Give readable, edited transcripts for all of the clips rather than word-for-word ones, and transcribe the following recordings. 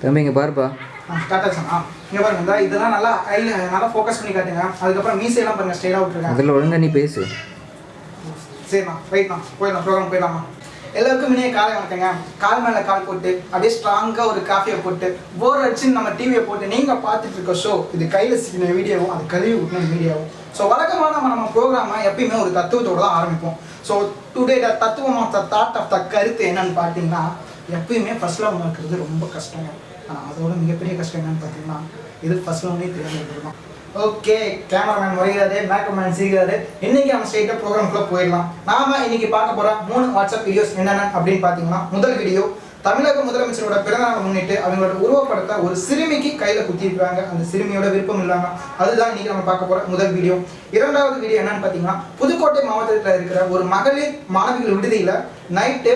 தம்பி இங்கே பாருப்பா. ஸ்டார்ட் ஆச்சுண்ணா. இங்கே பாருங்க, இந்த இதெல்லாம் நல்லா நல்லா ஃபோக்கஸ் பண்ணி காட்டுங்க. அதுக்கப்புறம் மீசையெல்லாம் பாருங்கள், ஸ்ட்ரெயிட்டாக விட்டுருக்கேன். அதில் ஒழுங்கா நீ பேசு. சரிண்ணா, ரைட்ண்ணா, போயிடலாம், ப்ரோக்ராம் போயிடலாமா? எல்லாருக்கும் முன்னே காலை வணக்கங்க. கால் மேலே கால் போட்டு அப்படியே ஸ்ட்ராங்காக ஒரு காஃபியை போட்டு போர் அடிச்சுன்னு நம்ம டிவியை போட்டு நீங்கள் பார்த்துட்டு இருக்க ஷோ இது கையில் சிக்கின வீடியோவும் அது கழுவி விட்டுன வீடியோவும். ஸோ வழக்கமாக நம்ம ப்ரோக்ராமை எப்பயுமே ஒரு தத்துவத்தோடு தான் ஆரம்பிப்போம். ஸோ டுடே தத்துவம் of the thought of the கருத்து என்னன்னு பார்த்தீங்கன்னா, எப்பயுமே ஃபர்ஸ்ட் லவ் இருக்கிறது ரொம்ப கஷ்டங்க. ஆனால் அதோட மிகப்பெரிய கஷ்டம் என்னன்னு பார்த்தீங்கன்னா, இது ஃபர்ஸ்ட் லவ்னே தெரியாமல் தான். ஓகே, கேமராமேன் முறைகிறாரு, மேக்கப் மேன் சிரிக்கிறாரு. இன்னைக்கு நம்ம ஸ்ட்ரெயிட்டாக ப்ரோக்ராம்குள்ளே போயிடலாம். நாம இன்னைக்கு பார்க்க போகிற 3 வாட்ஸ்அப் வீடியோஸ் என்னென்ன அப்படின்னு பார்த்தீங்கன்னா, முதல் வீடியோ தமிழக முதலமைச்சரோட பிறந்தநாளை முன்னிட்டு அவங்களோட உருவப்படத்தை ஒரு சிறுமிக்கு கையில் குத்திருக்காங்க. அந்த சிறுமியோட விருப்பம் இல்லாமல் அதுதான் இன்னைக்கு நம்ம பார்க்க போகிற முதல் வீடியோ. இரண்டாவது வீடியோ என்னன்னு பார்த்தீங்கன்னா, புதுக்கோட்டை மாவட்டத்தில் இருக்கிற ஒரு மகளிர் மாணவிகள் விடுதியில் நைட்டு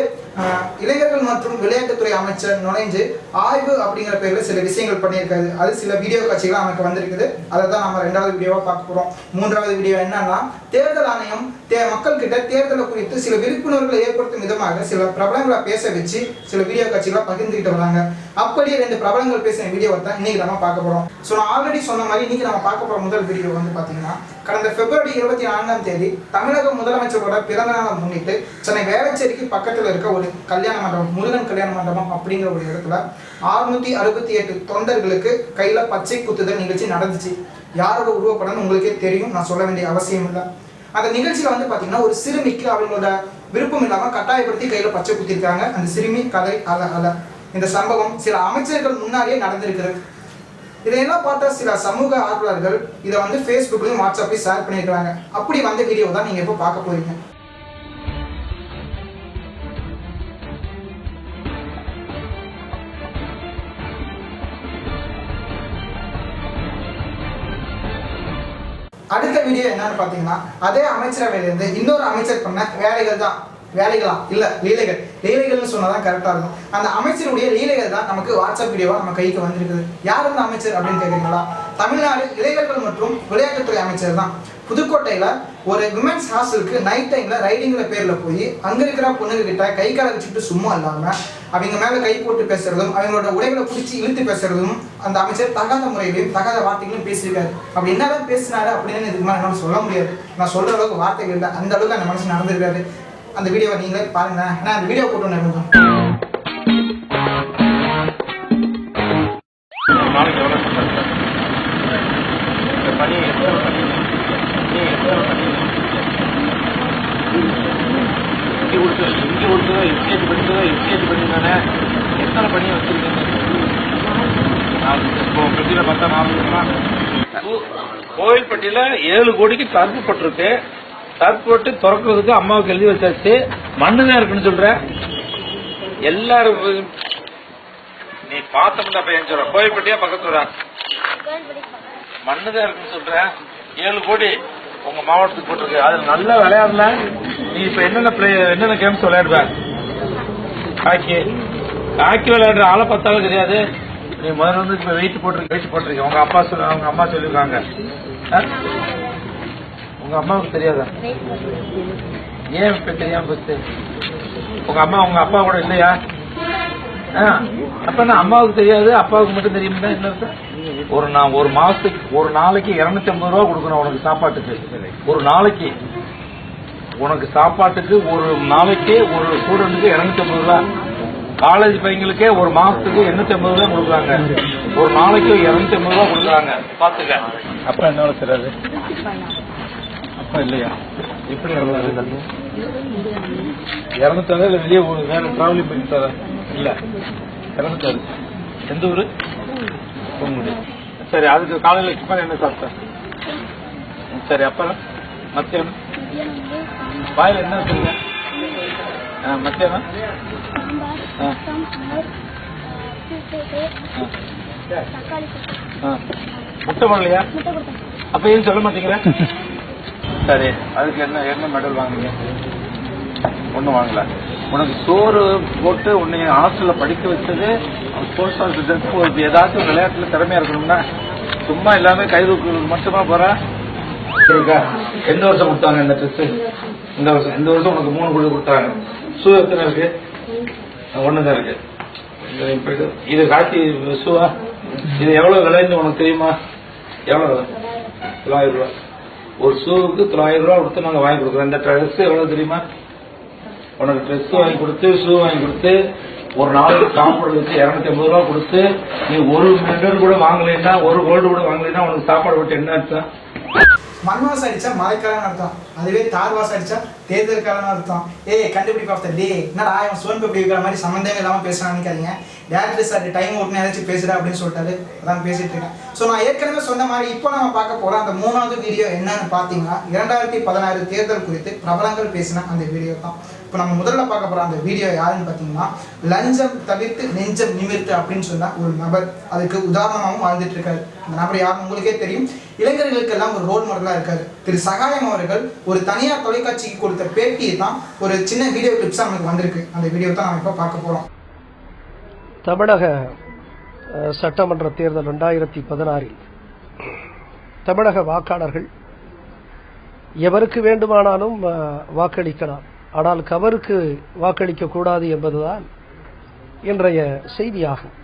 இளைஞர்கள் மற்றும் விளையாட்டுத்துறை அமைச்சர் நுழைஞ்சு ஆய்வு அப்படிங்கிற பேரில் சில விஷயங்கள் பண்ணியிருக்காரு. அது சில வீடியோ காட்சிகள் நமக்கு வந்திருக்குது. அதை தான் நம்ம ரெண்டாவது வீடியோவாக பார்க்க போகிறோம். மூன்றாவது வீடியோ என்னன்னா, தேர்தல் ஆணையம் மக்கள் கிட்ட தேர்தலை குறித்து சில விழிப்புணர்வுகளை ஏற்படுத்தும் விதமாக சில பிரபலங்களை பேச வச்சு சில வீடியோ காட்சிகளை பகிர்ந்துக்கிட்டு வராங்க. அப்படியே 2 பிரபலங்கள் பேசின வீடியோவை தான் இன்னைக்கு நம்ம பார்க்க போகிறோம். ஸோ நான் ஆல்ரெடி சொன்ன மாதிரி இன்னைக்கு நம்ம பார்க்க போகிற முதல் வீடியோ வந்து பார்த்தீங்கன்னா, கடந்த பிப்ரவரி 24ஆம் தேதி தமிழக முதலமைச்சரோட பிறந்தநாளை முன்னிட்டு சென்னை வேளச்சேரிக்கு பக்கத்தில் இருக்க ஒரு கல்யாண மண்டபம், முருகன் கல்யாண மண்டபம் அப்படிங்கிற ஒரு இடத்துல 668 தொண்டர்களுக்கு கையில் பச்சை குத்துதல் நிகழ்ச்சி நடந்துச்சு. யாரோட உருவப்படம்னு உங்களுக்கே தெரியும், நான் சொல்ல வேண்டிய அவசியம் இல்லை. அந்த நிகழ்ச்சியில் வந்து பார்த்தீங்கன்னா, ஒரு சிறுமிக்கு அவங்களோட விருப்பம் இல்லாமல் கட்டாயப்படுத்தி கையில் பச்சை குத்திருக்காங்க. அந்த சிறுமி கதை அல்ல. இந்த சம்பவம் சில அமைச்சர்கள் முன்னாடியே நடந்திருக்கிறது. இதையெல்லாம் பார்த்தா சில சமூக ஆர்வலர்கள் இதை வந்து ஃபேஸ்புக்லையும் வாட்ஸ்அப்லையும் ஷேர் பண்ணியிருக்காங்க. அப்படி வந்த வீடியோ தான் நீங்கள் இப்போ பார்க்க போறீங்க. அடுத்த வீடியோ என்னன்னு பார்த்தீங்கன்னா, அதே அமைச்சரவையிலிருந்து இன்னொரு அமைச்சர் பண்ண வேலைகளா இல்ல லீலைகள்னு சொன்னாதான் கரெக்டா இருக்கும். அந்த அமைச்சருடைய லீலைகள் தான் நமக்கு வாட்ஸ்அப் வீடியோவா நம்ம கைக்கு வந்திருக்குது. யார் அந்த அமைச்சர் அப்படின்னு கேட்குறீங்களா? தமிழ்நாடு இளைஞர்கள் மற்றும் விளையாட்டுத்துறை அமைச்சர் தான். புதுக்கோட்டையில ஒரு விமென்ஸ் ஹாஸ்டலுக்கு நைட் டைம்ல ரைடிங்கிற பேர்ல போய் அங்க இருக்கிற பொண்ணுங்க கிட்ட கை காலை வச்சுட்டு சும்மா இல்லாம அவங்க மேல கை போட்டு பேசுறதும் அவங்களோட உடைகளை பிடிச்சி இழுத்து பேசுறதும் அந்த அமைச்சர் தகாத முறையிலையும் தகாத வார்த்தைகளையும் பேசியிருக்காரு. அப்படி என்னதான் பேசினாரு அப்படின்னு இதுக்கு மேலே என்னால் சொல்ல முடியாது. நான் சொல்ற அளவுக்கு வார்த்தைகள் இல்லை, அந்த அளவுக்கு அந்த மனுஷன் நடந்திருக்காரு. அந்த வீடியோவை நீங்களே பாருங்க. ஏன்னா அந்த வீடியோ போட்டு கொஞ்சம் எத்தனை பண்ணி வச்சிருக்கீங்க? கோவில்பட்டியில 7 கோடிக்கு தடுப்பு போட்டிருக்கு. தடுப்பு போட்டு திறக்கிறதுக்கு அம்மாவுக்கு எழுதி வச்சாச்சு. மண்ணுதான் இருக்குன்னு சொல்ற. எல்லாரும் நீ பார்த்தோம்னா பையன் சொல்ற, கோவில்பட்டியா பக்கத்துல மண்ணுதான் இருக்குன்னு சொல்ற. 7 கோடி உங்க மாவட்டத்துக்கு போட்டிருக்கு. அதுல நல்லா விளையாடல. நீ இப்ப என்னென்ன கேம்ஸ் விளையாடுவ? ஹாக்கி விளையாடுற ஆளை பார்த்தாலும் தெரியாது. நீ முதல்ல வந்து இப்ப வெயிட் போட்டிருக்க. உங்க அம்மா சொல்லிருக்காங்க. உங்க அம்மாவுக்கு தெரியாதா? ஏன் இப்ப தெரியாம போச்சு? உங்க அப்பா கூட இல்லையா? அப்ப அம்மாவுக்கு தெரியாது, அப்பாவுக்கு மட்டும் தெரியுமா? என்ன ஒரு மாசத்துக்கு ஒரு நாளைக்கு 250 ரூபா கொடுக்கணும் உனக்கு சாப்பாட்டுக்கு. ஒரு நாளைக்கு உனக்கு சாப்பாட்டுக்கு ஒரு நாளைக்கு ஒரு ஸ்டூடெண்ட்டுக்கு 250 ரூபா. காலேஜ் பையங்களுக்கே ஒரு மாசத்துக்கு 850 ரூபா கொடுக்குறாங்க. ஒரு நாளைக்கு 250 ரூபா கொடுக்குறாங்க. பாத்துக்க. அப்பா என்ன வளர்த்துறாரு? அப்பா இல்லையா? எப்படி 200 இல்ல வெளியே வேற டிராவலிங் பண்ணி தர இல்ல 200. எந்த ஊரு? பொங்குடி. சரி, அதுக்கு காலையில டிஃபன் என்ன சாப்பிட்டேன்? சரி, அப்புறம் மத்தியானம் வாயில என்ன வச்சிருக்க? மத்தியானம் முட்டை பண்ணலையா? அப்ப ஏன் சொல்ல மாட்டீங்களா? சரி, அதுக்கு என்ன மெடல் வாங்குங்க? ஒன்றும் வாங்கல. உனக்கு சோறு போட்டு உன்னை ஹாஸ்டல்ல படிக்க வச்சது ஸ்போர்ட்ஸ் ஆஃபீஸருக்கு. ஏதாச்சும் விளையாட்டுல திறமையா இருக்கணும்னா சும்மா எல்லாமே கை தூக்குறதுக்கு மட்டுமா போற? எந்த வருஷம் கொடுத்தாங்க இந்த ட்ரெஸ்? இந்த வருஷம் உனக்கு 3 கோடி கொடுத்தாங்க. ஷூ எத்தனை இருக்கு? 1 தான் இருக்கு. இது காட்டி ஷூவா? இது எவ்வளவு விலைன்னு உனக்கு தெரியுமா? எவ்வளவு விலை? 900 ரூபா. ஒரு ஷூவுக்கு 900 ரூபா கொடுத்து நாங்கள் வாங்கி கொடுக்குறோம். இந்த ட்ரெஸ் எவ்வளவு தெரியுமா? உனக்கு ட்ரெஸ் வாங்கி கொடுத்து ஷூ வாங்கி கொடுத்து ஒரு நாளைக்கு சாப்பிட்றதுக்கு 250 ரூபா கொடுத்து நீ ஒரு மெடல் கூட வாங்கலைன்னா, ஒரு கோல்டு கூட வாங்கலைன்னா உனக்கு சாப்பாடு விட்டு என்ன அர்த்தம்? மண் வாசம் அடிச்சா மழைக்காலன்னு அர்த்தம், அதுவே தார் வாசம் அடிச்சா தேர்தல் காலம்னு அர்த்தம். கண்டுபிடிப்பு ஆஃப் த டே. என்னடா அவன் சோன் பேப்பர் இருக்கிற மாதிரி சம்மந்தமே இல்லாமல் பேசுறான்னு நினைக்காதீங்க. டேரக்டர் சார் டைம் ஓட்டுன்னு ஏதாச்சும் பேசுகிறா அப்படின்னு சொல்லிட்டாரு, அதான் பேசிட்டு இருக்கேன். ஸோ நான் ஏற்கனவே சொன்ன மாதிரி இப்போ நம்ம பார்க்க போகிற அந்த 3வது வீடியோ என்னன்னு பார்த்தீங்கன்னா 2016 தேர்தல் குறித்து பிரபலங்கள் பேசின அந்த வீடியோ தான். இப்போ நம்ம முதல்ல பார்க்க போகிற அந்த வீடியோ யாருன்னு பார்த்தீங்கன்னா, லஞ்சம் தவிர்த்து நெஞ்சம் நிமிர்த்து அப்படின்னு சொன்ன ஒரு நபர். அதுக்கு உதாரணமாகவும் வாழ்ந்துட்டு இருக்காரு. அந்த நபர் யாருன்னு உங்களுக்கே தெரியும். இளைஞர்களுக்கெல்லாம் ஒரு ரோல் மாடலாக இருக்காரு. திரு சகாயம் அவர்கள் ஒரு தனியார் தொலைக்காட்சிக்கு கொடுத்த பேட்டியை தான் ஒரு சின்ன வீடியோ கிளிப்ஸாக நமக்கு வந்திருக்கு. அந்த வீடியோ தான் நம்ம இப்போ பார்க்க போகிறோம். தமிழக சட்டமன்ற தேர்தல் 2016 தமிழக வாக்காளர்கள் எவருக்கு வேண்டுமானாலும் வாக்களிக்கலாம், ஆனால் கவருக்கு வாக்களிக்க கூடாது என்பதுதான் இன்றைய செய்தியாகும்.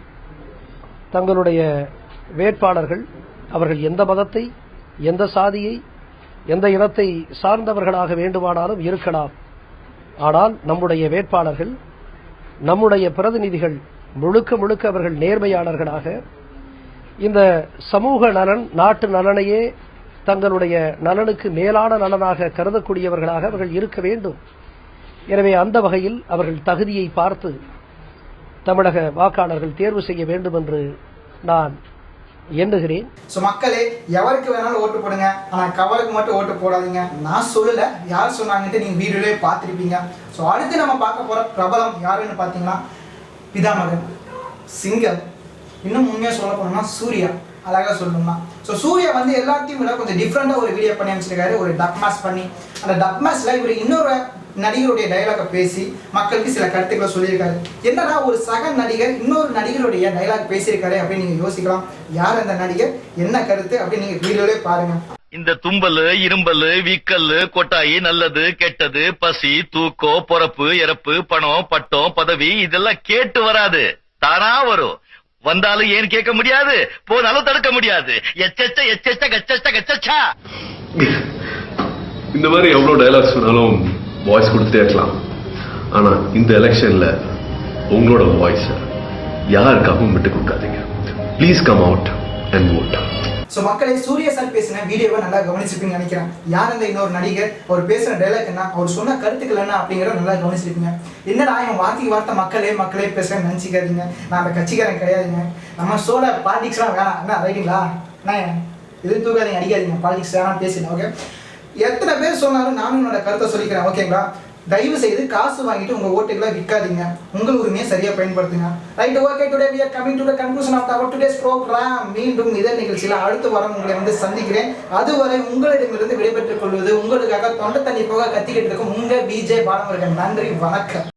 தங்களுடைய வேட்பாளர்கள் அவர்கள் எந்த மதத்தை, எந்த சாதியை, எந்த இனத்தை சார்ந்தவர்களாக வேண்டுமானாலும் இருக்கலாம், ஆனால் நம்முடைய வேட்பாளர்கள், நம்முடைய பிரதிநிதிகள் முழுக்க முழுக்க அவர்கள் நேர்மையாளர்களாக இந்த சமூக நலன், நாட்டு நலனையே தங்களுடைய நலனுக்கு மேலான நலனாக கருதக்கூடியவர்களாக அவர்கள் இருக்க வேண்டும். எனவே அந்த வகையில் அவர்கள் தகுதியை பார்த்து தமிழக வாக்காளர்கள் தேர்வு செய்ய வேண்டும் என்று நான் எண்ணுகிறேன். ஸோ மக்களே, எவருக்கு வேணாலும் ஓட்டு போடுங்க, ஆனால் கவருக்கு மட்டும் ஓட்டு போடாதீங்க. நான் சொல்லலை, யார் சொன்னாங்கன்ட்டு நீங்கள் வீடியோவே பார்த்துருப்பீங்க. ஸோ அடுத்து நம்ம பார்க்க போகிற பிரபலம் யாருன்னு பார்த்தீங்கன்னா பிதாமகன், சிங்கம், இன்னும் உண்மையாக சொல்ல போனோம்னா சூர்யா. அழகாக சொல்லணும்னா ஸோ சூர்யா வந்து எல்லாத்தையும் விட கொஞ்சம் டிஃப்ரெண்டாக ஒரு வீடியோ பண்ணி அமைச்சிருக்காரு. ஒரு டப் மேட்ச் பண்ணி அந்த டப் மேட்ச்சில் இவர் இன்னொரு நடிகருடைய டைலாகை பேசி மக்களுக்கு சில கருத்துக்களை சொல்லியிருக்காரு. என்னன்னா, ஒரு சக நடிகர் இன்னொரு நடிகருடைய டைலாக் பேசியிருக்காரு அப்படின்னு நீங்கள் யோசிக்கலாம். யார் அந்த நடிகர், என்ன கருத்து அப்படின்னு நீங்கள் வீடியோலே பாருங்க. இந்த தும்பல், இரும்பல், வீக்கல், கொட்டாயி, நல்லது கெட்டது, பசி, தூக்கம், பொறப்பு, இறப்பு, பணம், பட்டம், பதவி இதெல்லாம் கேட்டு வராது, தானா வரும். வந்தாலும் ஏன் கேட்க முடியாது, போனாலும் தடுக்க முடியாது. எச்சச்ச எச்சச்ச கச்சச்ச கச்சச்சா. இந்த மாதிரி எவ்வளவு டயலாக்ஸ் சொன்னாலும் வாய்ஸ் கொடுத்துட்டே இருக்கலாம். ஆனா இந்த எலெக்ஷன்ல உங்களோட வாய்ஸ் யாருக்காகவும் விட்டு கொடுக்காதீங்க. Please come out and vote. So மக்களை, சூர்யா சார் பேசின வீடியோவை நல்லா கவனிச்சிருப்பீங்கன்னு நினைக்கிறேன். யார் அந்த இன்னொரு நடிகர், அவர் பேசுகிற டைலாக் என்ன, அவர் சொன்ன கருத்துக்கள் என்ன அப்படிங்கிறத நல்லா கவனிச்சிருப்பீங்க. என்னடா என் வார்த்தைக்கு வார்த்தை மக்களே பேசுகிறேன்னு நினச்சிக்காதீங்க. நான் அந்த கட்சிக்காரன் கிடையாதுங்க. நம்ம சோழ பாலிடிக்ஸ்லாம் வேணாம். என்ன ரைட்டுங்களா? என்ன எதுவும் தூக்காதீங்க, அடிக்காதீங்க. பாலிடிக்ஸ் வேணாம் பேசிடலாம். ஓகே, எத்தனை பேர் சொன்னாலும் நானும் என்னோட கருத்தை சொல்லிக்கிறேன். ஓகேங்களா? தயவு செய்து காசு வாங்கிட்டு உங்க ஓட்டுகளை விற்காதீங்க. உங்கள் உரிமையை சரியா பயன்படுத்துங்க. Right, okay. Today we are coming to the conclusion of our today's program. மீண்டும் இதே நிகழ்ச்சியில் அடுத்த வாரம் உங்களை வந்து சந்திக்கிறேன். அதுவரை உங்களிடமிருந்து விடைபெற்றுக் கொள்வது உங்களுக்காக தொண்டை தண்ணி போக கத்திக்கிட்டு இருக்கும் உங்க விஜய் பாலமுருகன். நன்றி, வணக்கம்.